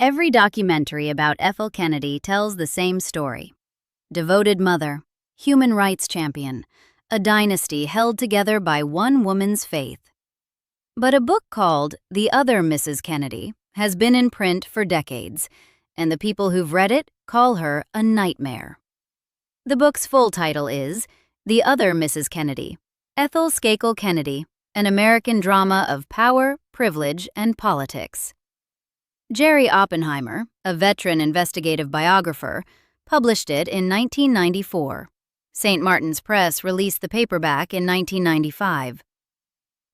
Every documentary about Ethel Kennedy tells the same story. Devoted mother, human rights champion, a dynasty held together by one woman's faith. But a book called The Other Mrs. Kennedy has been in print for decades, and the people who've read it call her a nightmare. The book's full title is The Other Mrs. Kennedy, Ethel Skakel Kennedy, an American drama of power, privilege, and politics. Jerry Oppenheimer, a veteran investigative biographer, published it in 1994. St. Martin's Press released the paperback in 1995.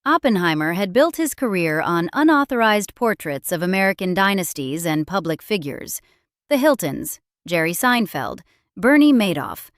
Oppenheimer had built his career on unauthorized portraits of American dynasties and public figures, the Hiltons, Jerry Seinfeld, Bernie Madoff,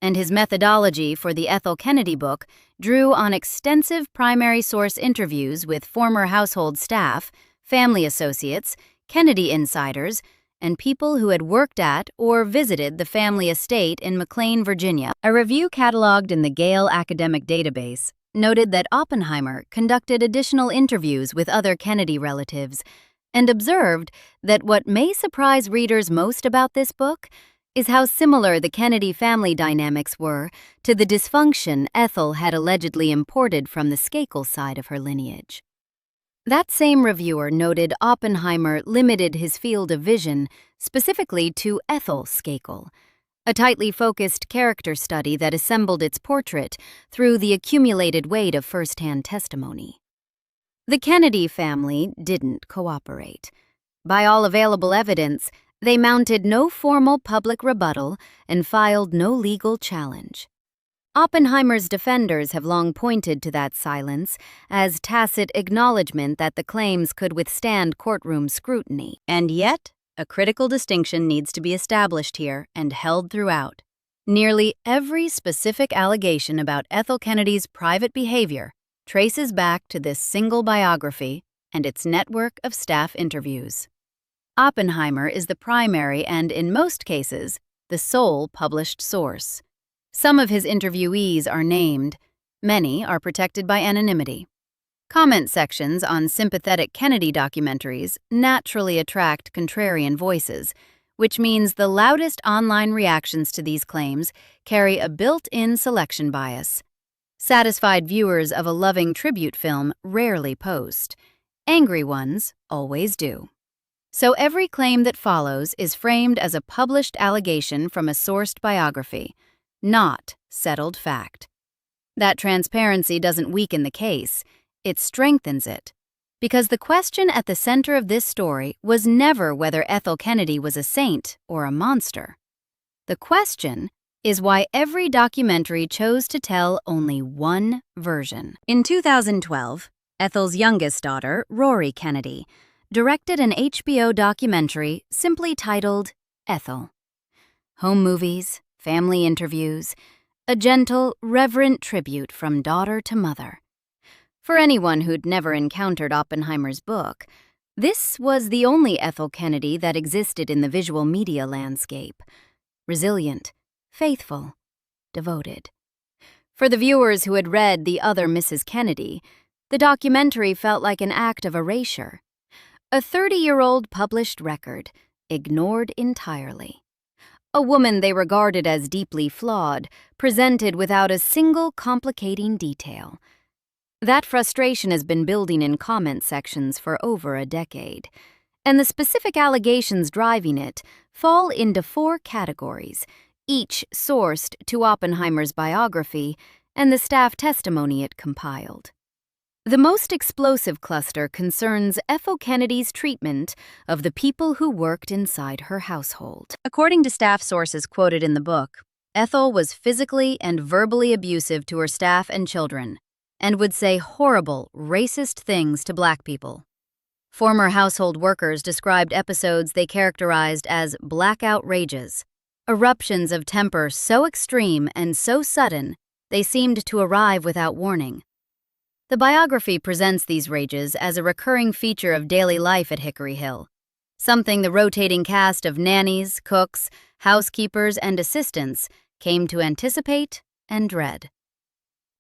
and his methodology for the Ethel Kennedy book drew on extensive primary source interviews with former household staff, family associates, Kennedy insiders, and people who had worked at or visited the family estate in McLean, Virginia. A review cataloged in the Gale academic database noted that Oppenheimer conducted additional interviews with other Kennedy relatives and observed that what may surprise readers most about this book is how similar the Kennedy family dynamics were to the dysfunction Ethel had allegedly imported from the Skakel side of her lineage. That same reviewer noted Oppenheimer limited his field of vision specifically to Ethel Skakel, a tightly focused character study that assembled its portrait through the accumulated weight of first-hand testimony. The Kennedy family didn't cooperate. By all available evidence, they mounted no formal public rebuttal and filed no legal challenge. Oppenheimer's defenders have long pointed to that silence as tacit acknowledgement that the claims could withstand courtroom scrutiny. And yet, a critical distinction needs to be established here and held throughout. Nearly every specific allegation about Ethel Kennedy's private behavior traces back to this single biography and its network of staff interviews. Oppenheimer is the primary and, in most cases, the sole published source. Some of his interviewees are named. Many are protected by anonymity. Comment sections on sympathetic Kennedy documentaries naturally attract contrarian voices, which means the loudest online reactions to these claims carry a built-in selection bias. Satisfied viewers of a loving tribute film rarely post. Angry ones always do. So every claim that follows is framed as a published allegation from a sourced biography, not settled fact. That transparency doesn't weaken the case, it strengthens it. Because the question at the center of this story was never whether Ethel Kennedy was a saint or a monster. The question is why every documentary chose to tell only one version. In 2012, Ethel's youngest daughter, Rory Kennedy, directed an HBO documentary simply titled Ethel. Home movies, family interviews, a gentle, reverent tribute from daughter to mother. For anyone who'd never encountered Oppenheimer's book, this was the only Ethel Kennedy that existed in the visual media landscape. Resilient, faithful, devoted. For the viewers who had read The Other Mrs. Kennedy, the documentary felt like an act of erasure. A 30-year-old published record, ignored entirely. A woman they regarded as deeply flawed, presented without a single complicating detail. That frustration has been building in comment sections for over a decade, and the specific allegations driving it fall into 4 categories, each sourced to Oppenheimer's biography and the staff testimony it compiled. The most explosive cluster concerns Ethel Kennedy's treatment of the people who worked inside her household. According to staff sources quoted in the book, Ethel was physically and verbally abusive to her staff and children, and would say horrible, racist things to Black people. Former household workers described episodes they characterized as blackout rages, eruptions of temper so extreme and so sudden they seemed to arrive without warning. The biography presents these rages as a recurring feature of daily life at Hickory Hill, something the rotating cast of nannies, cooks, housekeepers, and assistants came to anticipate and dread.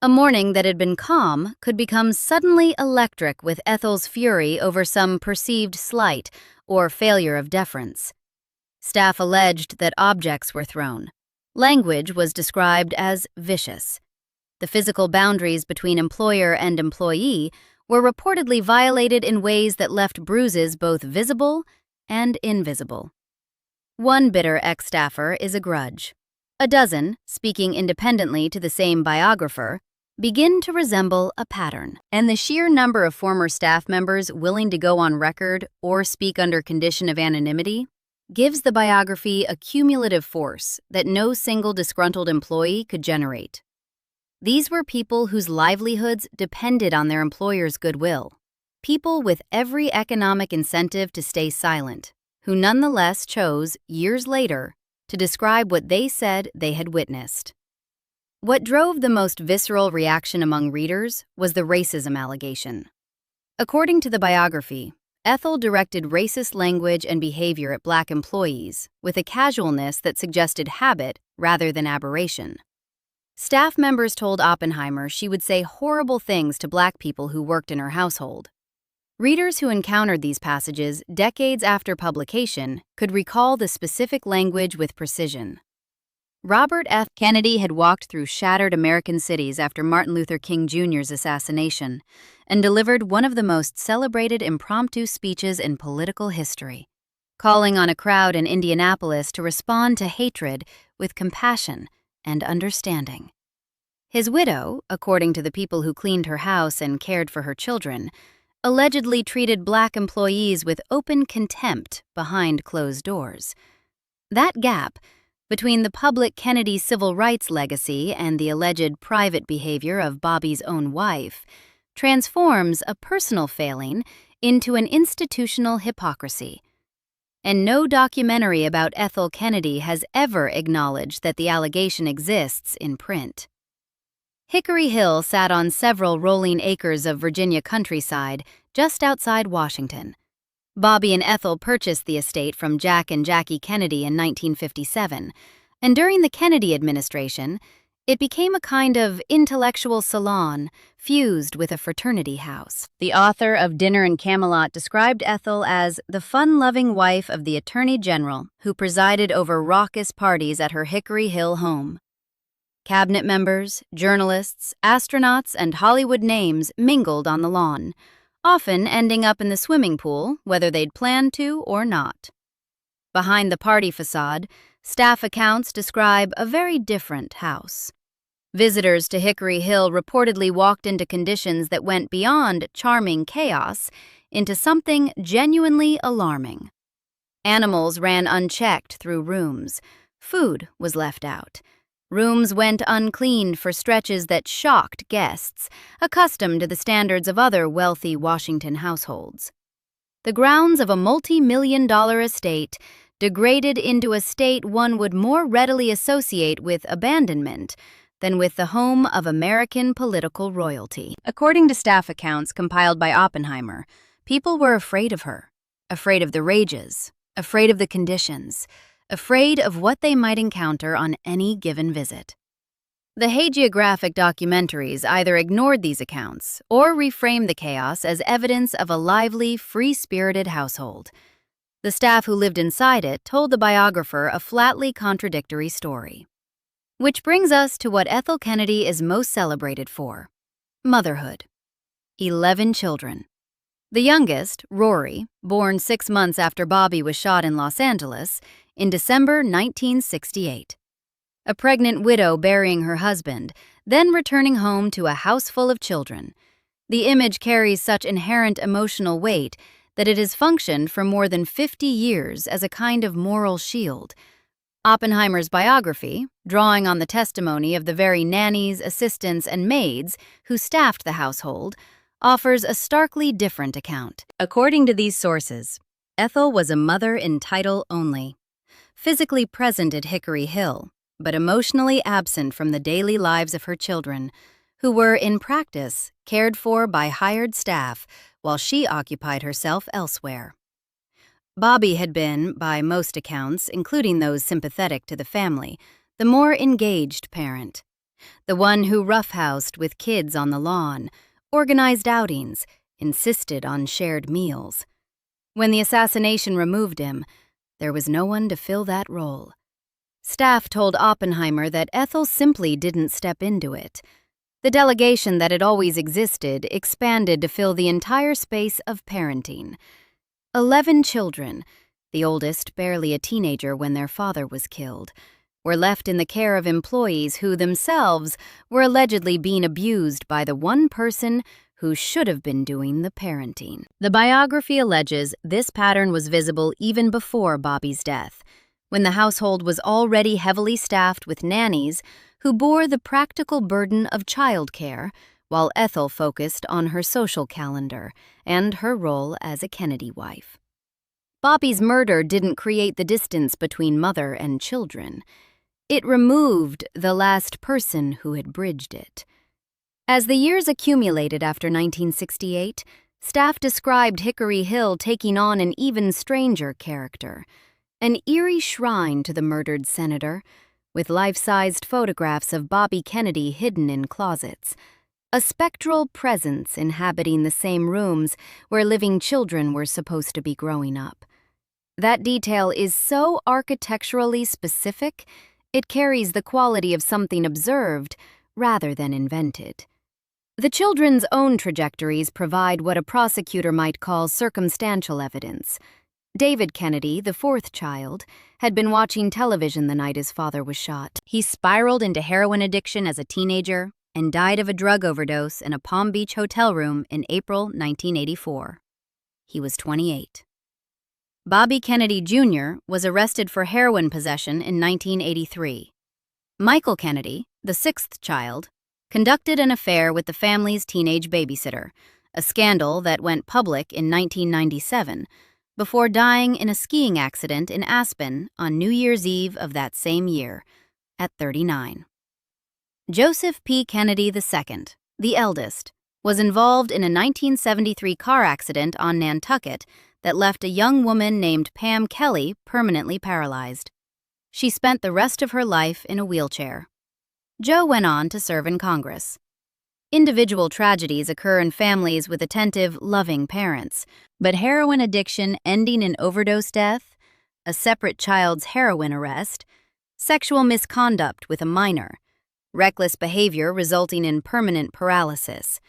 A morning that had been calm could become suddenly electric with Ethel's fury over some perceived slight or failure of deference. Staff alleged that objects were thrown. Language was described as vicious. The physical boundaries between employer and employee were reportedly violated in ways that left bruises both visible and invisible. One bitter ex-staffer is a grudge. A dozen, speaking independently to the same biographer, begin to resemble a pattern. And the sheer number of former staff members willing to go on record or speak under condition of anonymity gives the biography a cumulative force that no single disgruntled employee could generate. These were people whose livelihoods depended on their employer's goodwill, people with every economic incentive to stay silent, who nonetheless chose, years later, to describe what they said they had witnessed. What drove the most visceral reaction among readers was the racism allegation. According to the biography, Ethel directed racist language and behavior at Black employees with a casualness that suggested habit rather than aberration. Staff members told Oppenheimer she would say horrible things to Black people who worked in her household. Readers who encountered these passages decades after publication could recall the specific language with precision. Robert F. Kennedy had walked through shattered American cities after Martin Luther King Jr.'s assassination and delivered one of the most celebrated impromptu speeches in political history, calling on a crowd in Indianapolis to respond to hatred with compassion and understanding. His widow, according to the people who cleaned her house and cared for her children, allegedly treated Black employees with open contempt behind closed doors. That gap between the public Kennedy civil rights legacy and the alleged private behavior of Bobby's own wife transforms a personal failing into an institutional hypocrisy. And no documentary about Ethel Kennedy has ever acknowledged that the allegation exists in print. Hickory Hill sat on several rolling acres of Virginia countryside just outside Washington. Bobby and Ethel purchased the estate from Jack and Jackie Kennedy in 1957, and during the Kennedy administration, it became a kind of intellectual salon fused with a fraternity house. The author of Dinner in Camelot described Ethel as the fun-loving wife of the Attorney General who presided over raucous parties at her Hickory Hill home. Cabinet members, journalists, astronauts, and Hollywood names mingled on the lawn, often ending up in the swimming pool, whether they'd planned to or not. Behind the party facade, staff accounts describe a very different house. Visitors to Hickory Hill reportedly walked into conditions that went beyond charming chaos into something genuinely alarming. Animals ran unchecked through rooms. Food was left out. Rooms went uncleaned for stretches that shocked guests, accustomed to the standards of other wealthy Washington households. The grounds of a multi-million-dollar estate degraded into a state one would more readily associate with abandonment than with the home of American political royalty. According to staff accounts compiled by Oppenheimer, people were afraid of her, afraid of the rages, afraid of the conditions, afraid of what they might encounter on any given visit. The hagiographic documentaries either ignored these accounts or reframed the chaos as evidence of a lively, free-spirited household. The staff who lived inside it told the biographer a flatly contradictory story. Which brings us to what Ethel Kennedy is most celebrated for: motherhood. 11 children. The youngest, Rory, born 6 months after Bobby was shot in Los Angeles in December 1968. A pregnant widow burying her husband, then returning home to a house full of children. The image carries such inherent emotional weight that it has functioned for more than 50 years as a kind of moral shield. Oppenheimer's biography, drawing on the testimony of the very nannies, assistants, and maids who staffed the household, offers a starkly different account. According to these sources, Ethel was a mother in title only, physically present at Hickory Hill, but emotionally absent from the daily lives of her children, who were, in practice, cared for by hired staff while she occupied herself elsewhere. Bobby had been, by most accounts, including those sympathetic to the family, the more engaged parent, the one who roughhoused with kids on the lawn, organized outings, insisted on shared meals. When the assassination removed him, there was no one to fill that role. Staff told Oppenheimer that Ethel simply didn't step into it. The delegation that had always existed expanded to fill the entire space of parenting. 11 children, the oldest barely a teenager when their father was killed, were left in the care of employees who themselves were allegedly being abused by the one person who should have been doing the parenting. The biography alleges this pattern was visible even before Bobby's death, when the household was already heavily staffed with nannies who bore the practical burden of childcare, while Ethel focused on her social calendar and her role as a Kennedy wife. Bobby's murder didn't create the distance between mother and children. It removed the last person who had bridged it. As the years accumulated after 1968, staff described Hickory Hill taking on an even stranger character, an eerie shrine to the murdered senator, with life-sized photographs of Bobby Kennedy hidden in closets, a spectral presence inhabiting the same rooms where living children were supposed to be growing up. That detail is so architecturally specific, it carries the quality of something observed rather than invented. The children's own trajectories provide what a prosecutor might call circumstantial evidence. David Kennedy, the fourth child, had been watching television the night his father was shot. He spiraled into heroin addiction as a teenager and died of a drug overdose in a Palm Beach hotel room in April 1984. He was 28. Bobby Kennedy Jr. was arrested for heroin possession in 1983. Michael Kennedy, the sixth child, conducted an affair with the family's teenage babysitter, a scandal that went public in 1997, before dying in a skiing accident in Aspen on New Year's Eve of that same year, at 39. Joseph P. Kennedy II, the eldest, was involved in a 1973 car accident on Nantucket that left a young woman named Pam Kelly permanently paralyzed. She spent the rest of her life in a wheelchair. Joe went on to serve in Congress. Individual tragedies occur in families with attentive, loving parents, but heroin addiction ending in overdose death, a separate child's heroin arrest, sexual misconduct with a minor, reckless behavior resulting in permanent paralysis.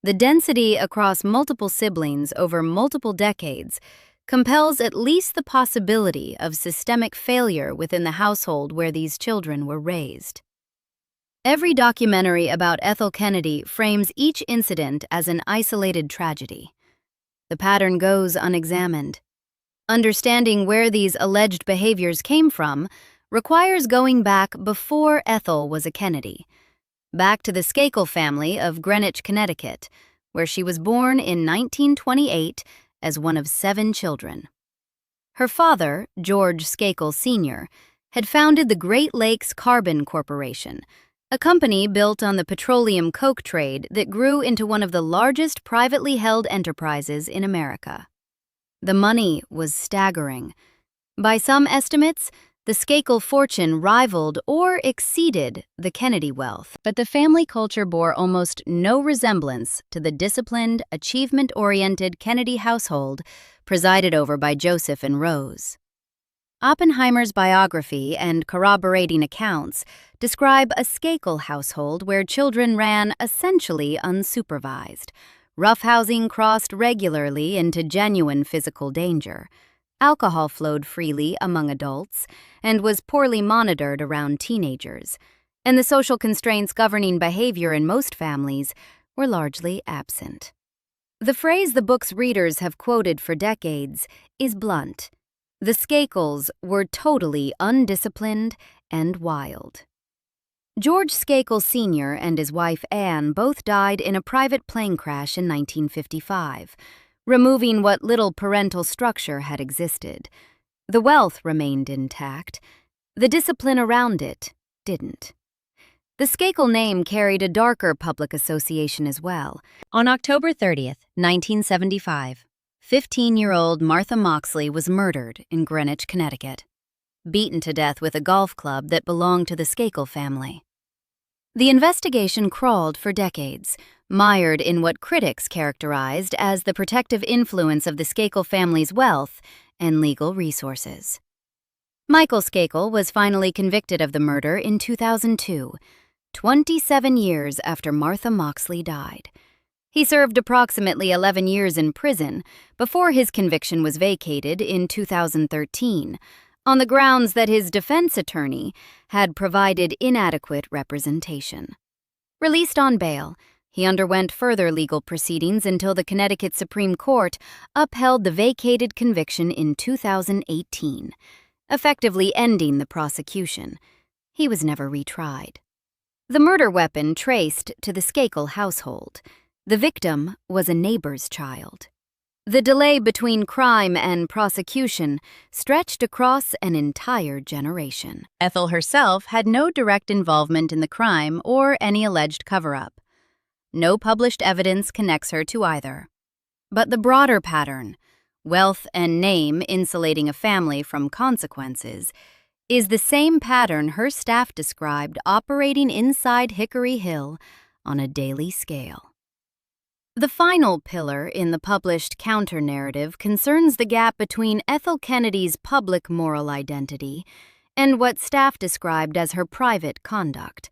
The density across multiple siblings over multiple decades compels at least the possibility of systemic failure within the household where these children were raised. Every documentary about Ethel Kennedy frames each incident as an isolated tragedy. The pattern goes unexamined. Understanding where these alleged behaviors came from requires going back before Ethel was a Kennedy, back to the Skakel family of Greenwich, Connecticut, where she was born in 1928 as one of 7 children. Her father, George Skakel Sr., had founded the Great Lakes Carbon Corporation, a company built on the petroleum coke trade that grew into one of the largest privately held enterprises in America. The money was staggering. By some estimates, the Skakel fortune rivaled or exceeded the Kennedy wealth, but the family culture bore almost no resemblance to the disciplined, achievement-oriented Kennedy household presided over by Joseph and Rose. Oppenheimer's biography and corroborating accounts describe a Skakel household where children ran essentially unsupervised. Roughhousing crossed regularly into genuine physical danger. Alcohol flowed freely among adults and was poorly monitored around teenagers, and the social constraints governing behavior in most families were largely absent. The phrase the book's readers have quoted for decades is blunt. The Skakels were totally undisciplined and wild. George Skakel Sr. and his wife Anne both died in a private plane crash in 1955, removing what little parental structure had existed. The wealth remained intact. The discipline around it didn't. The Skakel name carried a darker public association as well. On October 30th, 1975, 15-year-old Martha Moxley was murdered in Greenwich, Connecticut, beaten to death with a golf club that belonged to the Skakel family. The investigation crawled for decades, mired in what critics characterized as the protective influence of the Skakel family's wealth and legal resources. Michael Skakel was finally convicted of the murder in 2002, 27 years after Martha Moxley died. He served approximately 11 years in prison before his conviction was vacated in 2013, on the grounds that his defense attorney had provided inadequate representation. Released on bail, he underwent further legal proceedings until the Connecticut Supreme Court upheld the vacated conviction in 2018, effectively ending the prosecution. He was never retried. The murder weapon traced to the Skakel household. The victim was a neighbor's child. The delay between crime and prosecution stretched across an entire generation. Ethel herself had no direct involvement in the crime or any alleged cover-up. No published evidence connects her to either. But the broader pattern, wealth and name insulating a family from consequences, is the same pattern her staff described operating inside Hickory Hill on a daily scale. The final pillar in the published counter-narrative concerns the gap between Ethel Kennedy's public moral identity and what staff described as her private conduct.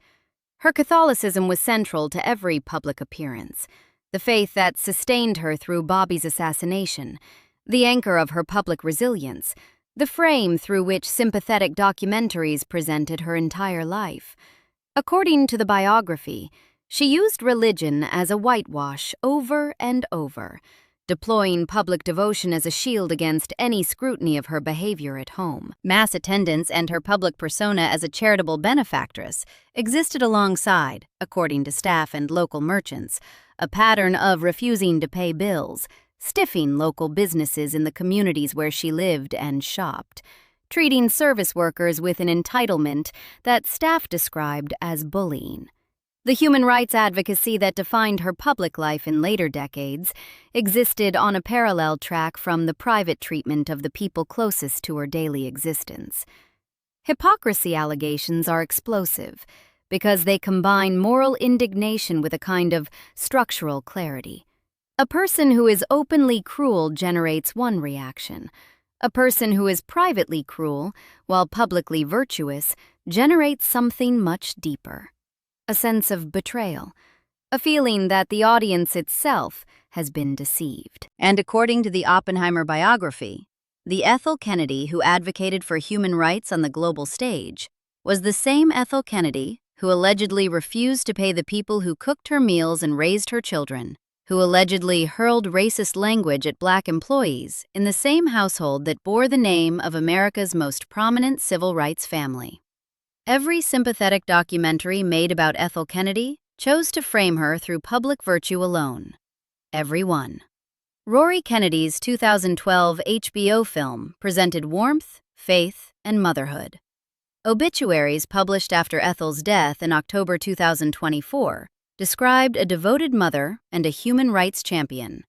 Her Catholicism was central to every public appearance, the faith that sustained her through Bobby's assassination, the anchor of her public resilience, the frame through which sympathetic documentaries presented her entire life. According to the biography, she used religion as a whitewash over and over, deploying public devotion as a shield against any scrutiny of her behavior at home. Mass attendance and her public persona as a charitable benefactress existed alongside, according to staff and local merchants, a pattern of refusing to pay bills, stiffing local businesses in the communities where she lived and shopped, treating service workers with an entitlement that staff described as bullying. The human rights advocacy that defined her public life in later decades existed on a parallel track from the private treatment of the people closest to her daily existence. Hypocrisy allegations are explosive because they combine moral indignation with a kind of structural clarity. A person who is openly cruel generates one reaction. A person who is privately cruel, while publicly virtuous, generates something much deeper. A sense of betrayal, a feeling that the audience itself has been deceived. And according to the Oppenheimer biography, the Ethel Kennedy who advocated for human rights on the global stage was the same Ethel Kennedy who allegedly refused to pay the people who cooked her meals and raised her children, who allegedly hurled racist language at black employees in the same household that bore the name of America's most prominent civil rights family. Every sympathetic documentary made about Ethel Kennedy chose to frame her through public virtue alone. Every one. Rory Kennedy's 2012 HBO film presented warmth, faith, and motherhood. Obituaries published after Ethel's death in October 2024 described a devoted mother and a human rights champion.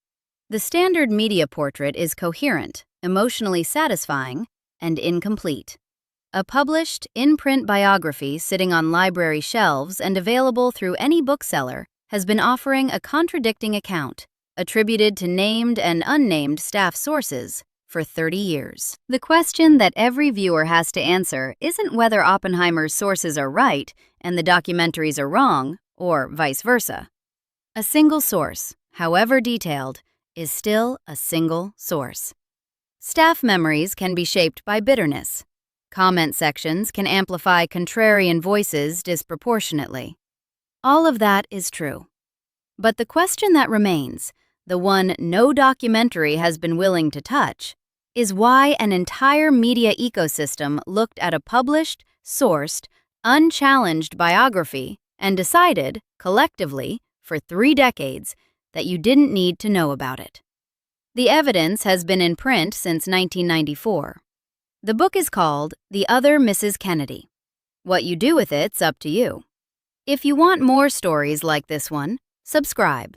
The standard media portrait is coherent, emotionally satisfying, and incomplete. A published, in-print biography sitting on library shelves and available through any bookseller has been offering a contradicting account, attributed to named and unnamed staff sources, for 30 years. The question that every viewer has to answer isn't whether Oppenheimer's sources are right and the documentaries are wrong, or vice versa. A single source, however detailed, is still a single source. Staff memories can be shaped by bitterness. Comment sections can amplify contrarian voices disproportionately. All of that is true. But the question that remains, the one no documentary has been willing to touch, is why an entire media ecosystem looked at a published, sourced, unchallenged biography and decided, collectively, for 3 decades, that you didn't need to know about it. The evidence has been in print since 1994. The book is called The Other Mrs. Kennedy. What you do with it's up to you. If you want more stories like this one, subscribe.